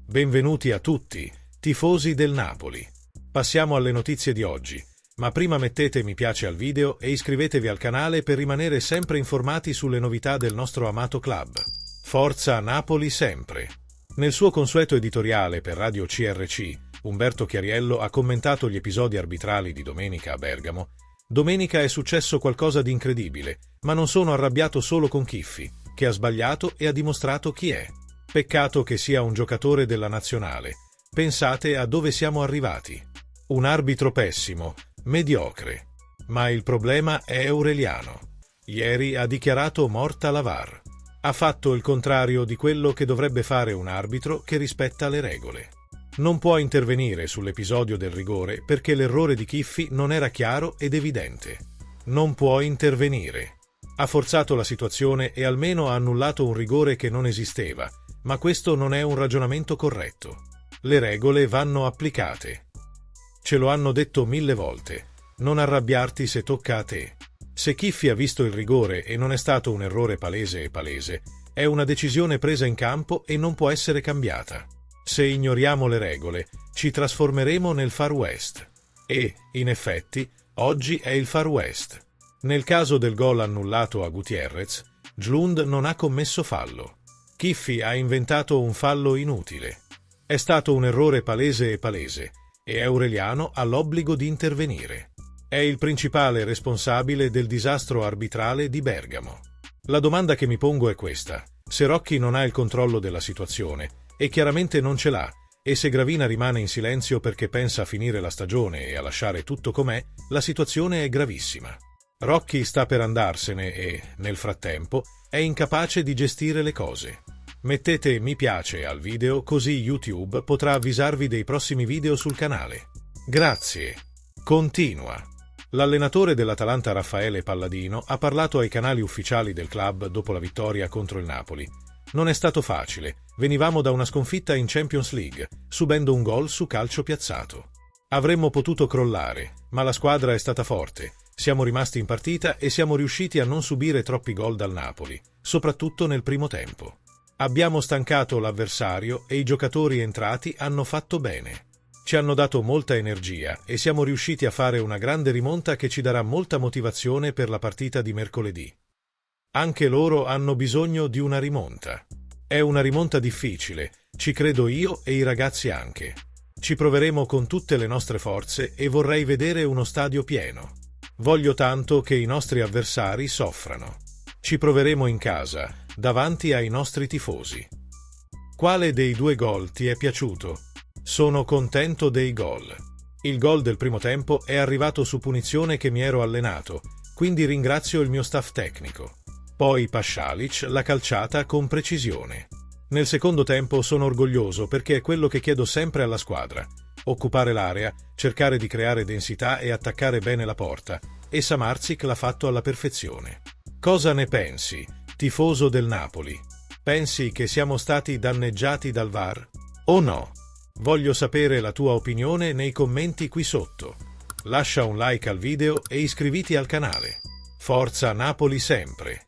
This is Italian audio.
Benvenuti a tutti, tifosi del Napoli. Passiamo alle notizie di oggi, ma prima mettete mi piace al video e iscrivetevi al canale per rimanere sempre informati sulle novità del nostro amato club. Forza Napoli sempre! Nel suo consueto editoriale per Radio CRC, Umberto Chiariello ha commentato gli episodi arbitrali di domenica a Bergamo. Domenica è successo qualcosa di incredibile, ma non sono arrabbiato solo con Chiffi, che ha sbagliato e ha dimostrato chi è. Peccato che sia un giocatore della nazionale. Pensate a dove siamo arrivati. Un arbitro pessimo, mediocre. Ma il problema è Aureliano. Ieri ha dichiarato morta la VAR. Ha fatto il contrario di quello che dovrebbe fare un arbitro che rispetta le regole. Non può intervenire sull'episodio del rigore perché l'errore di Chiffi non era chiaro ed evidente. Non può intervenire. Ha forzato la situazione e almeno ha annullato un rigore che non esisteva, ma questo non è un ragionamento corretto. Le regole vanno applicate. Ce lo hanno detto 1000 volte. Non arrabbiarti se tocca a te. Se Chiffi ha visto il rigore e non è stato un errore palese, è una decisione presa in campo e non può essere cambiata. Se ignoriamo le regole, ci trasformeremo nel Far West. E, in effetti, oggi è il Far West. Nel caso del gol annullato a Gutiérrez, Djlund non ha commesso fallo. Chiffi ha inventato un fallo inutile. È stato un errore palese e Aureliano ha l'obbligo di intervenire. È il principale responsabile del disastro arbitrale di Bergamo. La domanda che mi pongo è questa: se Rocchi non ha il controllo della situazione, e chiaramente non ce l'ha, e se Gravina rimane in silenzio perché pensa a finire la stagione e a lasciare tutto com'è, la situazione è gravissima. Rocchi sta per andarsene e, nel frattempo, è incapace di gestire le cose. Mettete mi piace al video così YouTube potrà avvisarvi dei prossimi video sul canale. Grazie. Continua. L'allenatore dell'Atalanta Raffaele Palladino ha parlato ai canali ufficiali del club dopo la vittoria contro il Napoli. Non è stato facile, venivamo da una sconfitta in Champions League, subendo un gol su calcio piazzato. Avremmo potuto crollare, ma la squadra è stata forte. Siamo rimasti in partita e siamo riusciti a non subire troppi gol dal Napoli, soprattutto nel primo tempo. Abbiamo stancato l'avversario e i giocatori entrati hanno fatto bene. Ci hanno dato molta energia e siamo riusciti a fare una grande rimonta che ci darà molta motivazione per la partita di mercoledì. Anche loro hanno bisogno di una rimonta. È una rimonta difficile, ci credo io e i ragazzi anche. Ci proveremo con tutte le nostre forze e vorrei vedere uno stadio pieno. Voglio tanto che i nostri avversari soffrano. Ci proveremo in casa, davanti ai nostri tifosi. Quale dei due gol ti è piaciuto? Sono contento dei gol. Il gol del primo tempo è arrivato su punizione che mi ero allenato, quindi ringrazio il mio staff tecnico. Poi Pasalic l'ha calciata con precisione. Nel secondo tempo sono orgoglioso perché è quello che chiedo sempre alla squadra: occupare l'area, cercare di creare densità e attaccare bene la porta, e Samardzic l'ha fatto alla perfezione. Cosa ne pensi, tifoso del Napoli? Pensi che siamo stati danneggiati dal VAR? O no? Voglio sapere la tua opinione nei commenti qui sotto. Lascia un like al video e iscriviti al canale. Forza Napoli sempre!